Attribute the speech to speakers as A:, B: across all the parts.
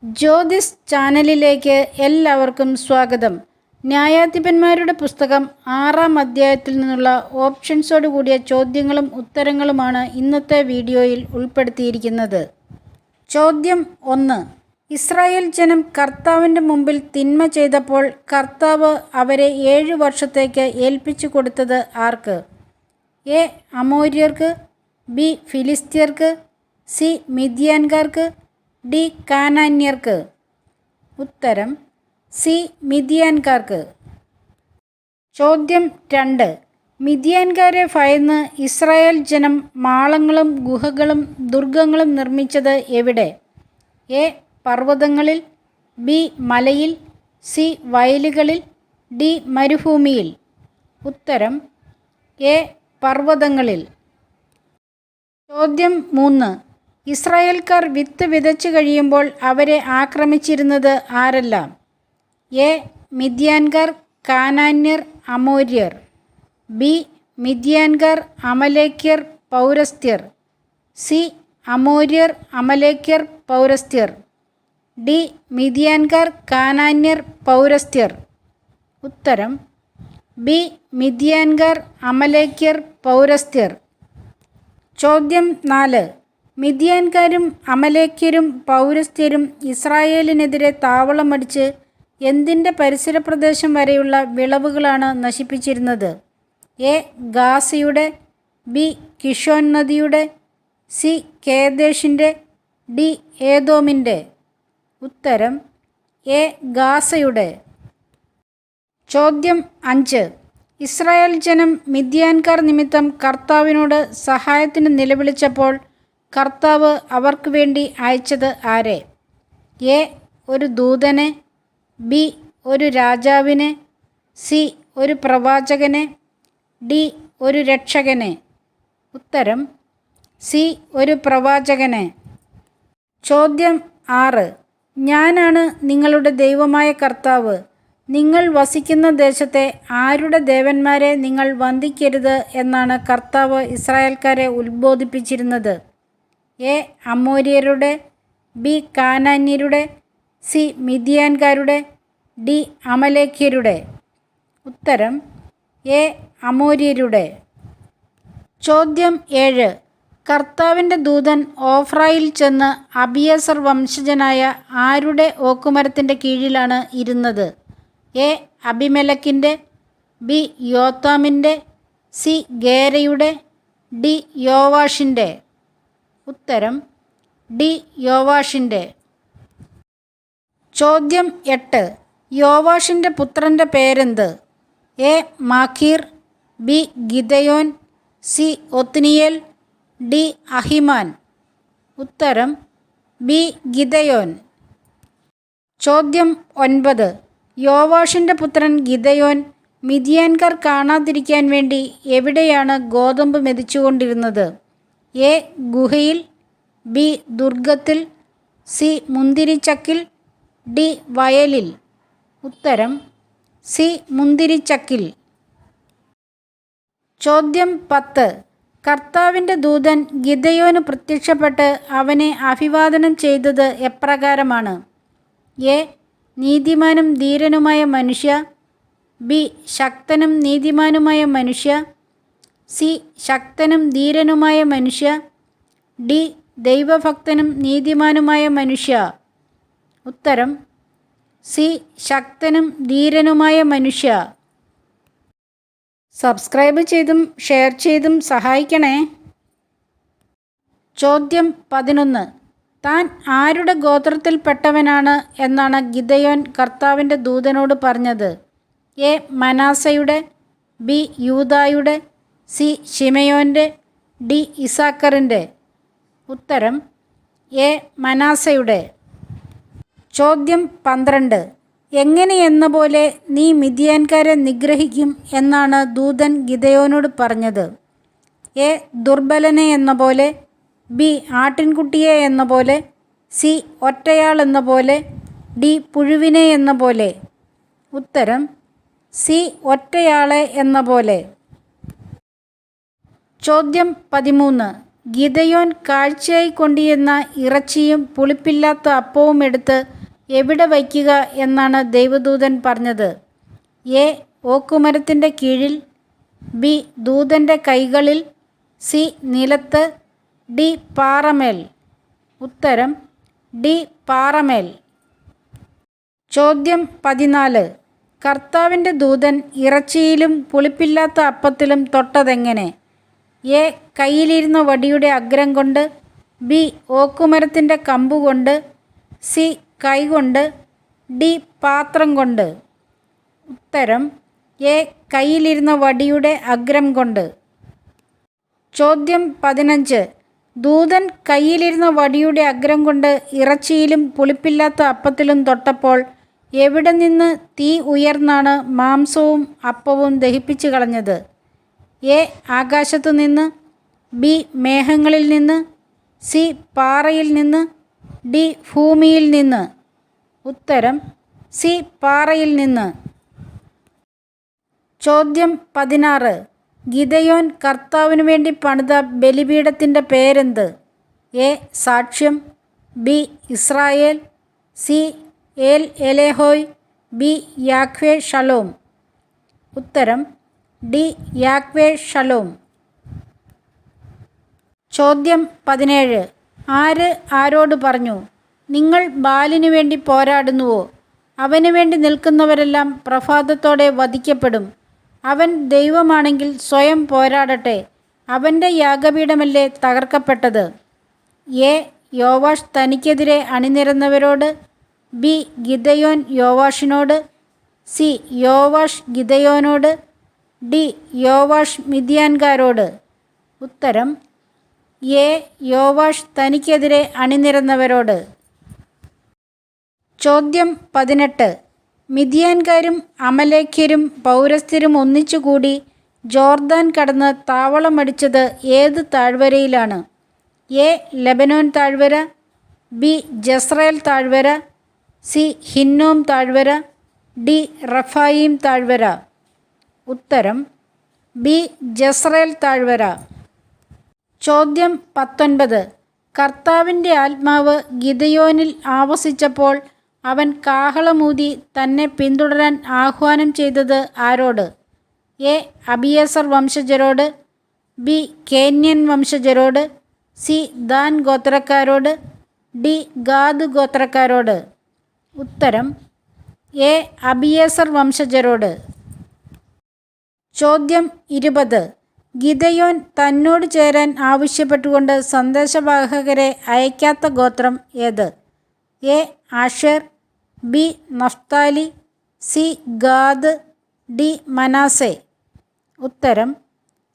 A: ജ്യോതിസ് ചാനലിലേക്ക് എല്ലാവർക്കും സ്വാഗതം. ന്യായാധിപന്മാരുടെ പുസ്തകം 6-ാം അധ്യായത്തിൽ നിന്നുള്ള ഓപ്ഷൻസോട് കൂടിയ ചോദ്യങ്ങളും ഉത്തരങ്ങളുമാണ് ഇന്നത്തെ വീഡിയോയിൽ ഉൾപ്പെടുത്തിയിരിക്കുന്നത്. ചോദ്യം 1. ഇസ്രായേൽ ജനം കർത്താവിൻ്റെ മുമ്പിൽ തിന്മ ചെയ്തപ്പോൾ കർത്താവ് അവരെ 7 വർഷത്തേക്ക് ഏൽപ്പിച്ചു കൊടുത്തത് ആർക്ക്? എ. അമോര്യർക്ക്, ബി. ഫിലിസ്ത്യർക്ക്, സി. മിദ്യാൻകാർക്ക്, ഡി. കാനാന്യർക്ക്. ഉത്തരം സി. മിദ്യാൻകാർക്ക്. ചോദ്യം 2. മിദ്യാൻകാരെ ഭയന്ന് ഇസ്രായേൽ ജനം മാളങ്ങളും ഗുഹകളും ദുർഗങ്ങളും നിർമ്മിച്ചത് എവിടെ? എ. പർവ്വതങ്ങളിൽ, ബി. മലയിൽ, സി. വയലുകളിൽ, ഡി. മരുഭൂമിയിൽ. ഉത്തരം എ. പർവ്വതങ്ങളിൽ. ചോദ്യം 3. ഇസ്രായേൽക്കാർ വിത്ത് വിതച്ചു കഴിയുമ്പോൾ അവരെ ആക്രമിച്ചിരുന്നത് ആരെല്ലാം? എ. മിദ്യാൻകാർ, കാനാന്യർ, അമോര്യർ, ബി. മിദ്യാൻകാർ, അമലേക്യർ, പൗരസ്ത്യർ, സി. അമോര്യർ, അമലേക്യർ, പൗരസ്ത്യർ, ഡി. മിദ്യാൻകാർ, കാനാന്യർ, പൗരസ്ത്യർ. ഉത്തരം ബി. മിദ്യാൻകാർ, അമലേക്യർ, പൗരസ്ത്യർ. ചോദ്യം 4. മിദ്യാൻകാരും അമലേക്യരും പൗരസ്ത്യരും ഇസ്രായേലിനെതിരെ താവളമടിച്ച് എന്തിൻ്റെ പരിസര പ്രദേശം വരെയുള്ള വിളവുകളാണ് നശിപ്പിച്ചിരുന്നത്? എ. ഗാസയുടെ, ബി. കിഷോൻ നദിയുടെ, സി. കേദേശിൻ്റെ, ഡി. ഏദോമിൻ്റെ. ഉത്തരം എ. ഗാസയുടെ. ചോദ്യം 5. ഇസ്രായേൽ ജനം മിദ്യാൻകാർ നിമിത്തം കർത്താവിനോട് സഹായത്തിന് നിലവിളിച്ചപ്പോൾ കർത്താവ് അവർക്ക് വേണ്ടി അയച്ചത് ആരെ? എ. ഒരു ദൂതനെ, ബി. ഒരു രാജാവിനെ, സി. ഒരു പ്രവാചകനെ, ഡി. ഒരു രക്ഷകനെ. ഉത്തരം സി. ഒരു പ്രവാചകനെ. ചോദ്യം 6. ഞാനാണ് നിങ്ങളുടെ ദൈവമായ കർത്താവ്. നിങ്ങൾ വസിക്കുന്ന ദേശത്തെ ആരുടെ ദേവന്മാരെ നിങ്ങൾ വന്ദിക്കരുത് എന്നാണ് കർത്താവ് ഇസ്രായേൽക്കാരെ ഉത്ബോധിപ്പിച്ചിരുന്നത്? എ. അമോര്യരുടെ, ബി. കാനാന്യരുടെ, സി. മിദ്യാൻകാരുടെ, ഡി. അമലേക്യരുടെ. ഉത്തരം എ. അമോര്യരുടെ. ചോദ്യം 7. കർത്താവിൻ്റെ ദൂതൻ ഓഫ്രയിൽ ചെന്ന് അബിയസർ വംശജനായ ആരുടെ ഓക്കുമരത്തിൻ്റെ കീഴിലാണ് ഇരുന്നത്? എ. അബിമെലെക്കിൻ്റെ, ബി. യോത്താമിൻ്റെ, സി. ഗേരയുടെ, ഡി. യോവാഷിൻ്റെ. ഉത്തരം ഡി. യോവാഷിൻ്റെ. ചോദ്യം 8. യോവാഷിൻ്റെ പുത്രൻ്റെ പേരെന്ത്? A. Machir, B. Gideon, C. Othniel, D. Ahiman. ഉത്തരം ബി. ഗിദയോൻ. ചോദ്യം 9. യോവാഷിൻ്റെ പുത്രൻ ഗിദയോൻ മിദ്യാൻകാർ കാണാതിരിക്കാൻ വേണ്ടി എവിടെയാണ് ഗോതമ്പ് മെതിച്ചുകൊണ്ടിരുന്നത്? എ. ഗുഹയിൽ, ബി. ദുർഗത്തിൽ, സി. മുന്തിരിച്ചക്കിൽ, ഡി. വയലിൽ. ഉത്തരം സി. മുന്തിരിച്ചക്കിൽ. ചോദ്യം 10. കർത്താവിൻ്റെ ദൂതൻ ഗിദയോന് പ്രത്യക്ഷപ്പെട്ട് അവനെ അഭിവാദനം ചെയ്തത് എപ്രകാരമാണ്? എ. നീതിമാനും ധീരനുമായ മനുഷ്യ, ബി. ശക്തനും നീതിമാനുമായ മനുഷ്യ, സി. ശക്തനും ധീരനുമായ മനുഷ്യ, ഡി. ദൈവഭക്തനും നീതിമാനുമായ മനുഷ്യ. ഉത്തരം സി. ശക്തനും ധീരനുമായ മനുഷ്യ. സബ്സ്ക്രൈബ് ചെയ്തും ഷെയർ ചെയ്തും സഹായിക്കണേ. ചോദ്യം 11. താൻ ആരുടെ ഗോത്രത്തിൽപ്പെട്ടവനാണ് എന്നാണ് ഗിദയോൻ കർത്താവിൻ്റെ ദൂതനോട് പറഞ്ഞത്? എ. മനാസയുടെ, ബി. യൂദായുടെ, സി. ശിമയോൻ്റെ, ഡി. ഇസാക്കറിൻ്റെ. ഉത്തരം എ. മനാസയുടെ. ചോദ്യം 12. എങ്ങനെയെന്ന പോലെ നീ മിദ്യാൻകാരെ നിഗ്രഹിക്കും എന്നാണ് ദൂതൻ ഗിദയോനോട് പറഞ്ഞത്? എ. ദുർബലനെ എന്ന പോലെ, ബി. ആട്ടിൻകുട്ടിയെ എന്ന പോലെ, സി. ഒറ്റയാൾ എന്ന പോലെ, ഡി. പുഴുവിനെ എന്ന പോലെ. ഉത്തരം സി. ഒറ്റയാളെ എന്ന പോലെ. ചോദ്യം 13. ഗിദെയോൻ കാഴ്ചയായി കൊണ്ടുവന്ന ഇറച്ചിയും പുളിപ്പില്ലാത്ത അപ്പവും എടുത്ത് എവിടെ വയ്ക്കുക എന്നാണ് ദൈവദൂതൻ പറഞ്ഞത്? എ. ഓക്കുമരത്തിൻ്റെ കീഴിൽ, ബി. ദൂതൻ്റെ കൈകളിൽ, സി. നിലത്ത്, ഡി. പാറമേൽ. ഉത്തരം ഡി. പാറമേൽ. ചോദ്യം 14. കർത്താവിൻ്റെ ദൂതൻ ഇറച്ചിയിലും പുളിപ്പില്ലാത്ത അപ്പത്തിലും തൊട്ടതെങ്ങനെ? എ. കയ്യിലിരുന്ന വടിയുടെ അഗ്രം കൊണ്ട്, ബി. ഓക്കുമരത്തിൻ്റെ കമ്പുകൊണ്ട്, സി. കൈകൊണ്ട്, ഡി. പാത്രം കൊണ്ട്. ഉത്തരം എ. കയ്യിലിരുന്ന വടിയുടെ അഗ്രം കൊണ്ട്. ചോദ്യം 15. ദൂതൻ കയ്യിലിരുന്ന വടിയുടെ അഗ്രം കൊണ്ട് ഇറച്ചിയിലും പുളിപ്പില്ലാത്ത അപ്പത്തിലും തൊട്ടപ്പോൾ എവിടെ നിന്ന് തീ ഉയർന്നാണ് മാംസവും അപ്പവും ദഹിപ്പിച്ചു കളഞ്ഞത്? എ. ആകാശത്തു നിന്ന്, ബി. മേഘങ്ങളിൽ നിന്ന്, സി. പാറയിൽ നിന്ന്, ഡി. ഭൂമിയിൽ നിന്ന്. ഉത്തരം സി. പാറയിൽ നിന്ന്. ചോദ്യം 16. ഗിദെയോൻ കർത്താവിനു വേണ്ടി പണിത ബലിപീഠത്തിൻ്റെ പേരെന്ത്? എ. സാക്ഷ്യം, B. Israel, C. El Elohe, B. Yahweh Shalom. ഉത്തരം ഡി. Yahweh Shalom. ചോദ്യം 17. ആര് ആരോട് പറഞ്ഞു, നിങ്ങൾ ബാലിനു വേണ്ടി പോരാടുന്നുവോ? അവന് വേണ്ടി നിൽക്കുന്നവരെല്ലാം പ്രഭാതത്തോടെ വധിക്കപ്പെടും. അവൻ ദൈവമാണെങ്കിൽ സ്വയം പോരാടട്ടെ. അവൻ്റെ യാഗപീഠമല്ലേ തകർക്കപ്പെട്ടത്? എ. യോവാഷ് തനിക്കെതിരെ അണിനിരന്നവരോട്, ബി. ഗിദെയോൻ യോവാഷിനോട്, സി. യോവാഷ് ഗിദെയോനോട്, ഡി. യോവാഷ് മിദ്യാൻകാരോട്. ഉത്തരം എ. യോവാഷ് തനിക്കെതിരെ അണിനിരന്നവരോട്. ചോദ്യം 18. മിദ്യാൻകാരും അമലേഖ്യരും പൗരസ്ത്യരും ഒന്നിച്ചുകൂടി ജോർദാൻ കടന്ന് താവളമടിച്ചത് ഏത് താഴ്വരയിലാണ്? എ. ലെബനോൻ താഴ്വര, ബി. ജസ്രയേൽ താഴ്വര, സി. ഹിന്നോം താഴ്വര, ഡി. റഫായീം താഴ്വര. ഉത്തരം ബി. ജസ്രയേൽ താഴ്വര. ചോദ്യം 19. കർത്താവിൻ്റെ ആത്മാവ് ഗിദെയോനിൽ ആവസിച്ചപ്പോൾ അവൻ കാഹളമൂതി തന്നെ പിന്തുടരാൻ ആഹ്വാനം ചെയ്തത് ആരോട്? എ. അബിയേസർ വംശജരോട്, ബി. കേന്യൻ വംശജരോട്, സി. ദാൻ ഗോത്രക്കാരോട്, ഡി. ഗാദ് ഗോത്രക്കാരോട്. ഉത്തരം എ. അബിയേസർ വംശജരോട്. ചോദ്യം 20. ഗിദെയോൻ തന്നോട് ചേരാൻ ആവശ്യപ്പെട്ടുകൊണ്ട് സന്ദേശവാഹകരെ അയക്കാത്ത ഗോത്രം ഏത്? A. Asher, B. Naphtali, C. Gad, D. Manasseh. ഉത്തരം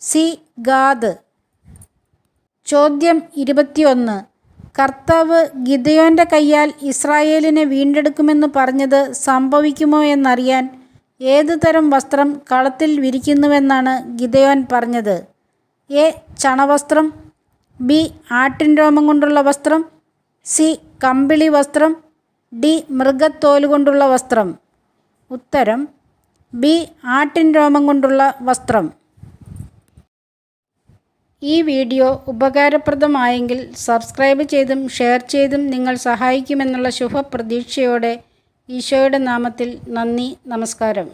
A: സി. ഗാദ്. ചോദ്യം 21. കർത്താവ് ഗിദെയോൻ്റെ കയ്യാൽ ഇസ്രായേലിനെ വീണ്ടെടുക്കുമെന്ന് പറഞ്ഞത് സംഭവിക്കുമോ എന്നറിയാൻ ഏതു തരം വസ്ത്രം കളത്തിൽ വിരിക്കുന്നുവെന്നാണ് ഗിദെയോൻ പറഞ്ഞത്? എ. ചണവസ്ത്രം, ബി. ആട്ടിൻ രോമം കൊണ്ടുള്ള വസ്ത്രം, സി. കമ്പിളി വസ്ത്രം, ഡി. മൃഗത്തോല് കൊണ്ടുള്ള വസ്ത്രം. ഉത്തരം ബി. ആട്ടിൻ രോമം കൊണ്ടുള്ള വസ്ത്രം. ഈ വീഡിയോ ഉപകാരപ്രദമായെങ്കിൽ സബ്സ്ക്രൈബ് ചെയ്തും ഷെയർ ചെയ്തും നിങ്ങൾ സഹായിക്കുമെന്നുള്ള ശുഭപ്രതീക്ഷയോടെ ഈശോയുടെ നാമത്തിൽ നന്ദി, നമസ്കാരം.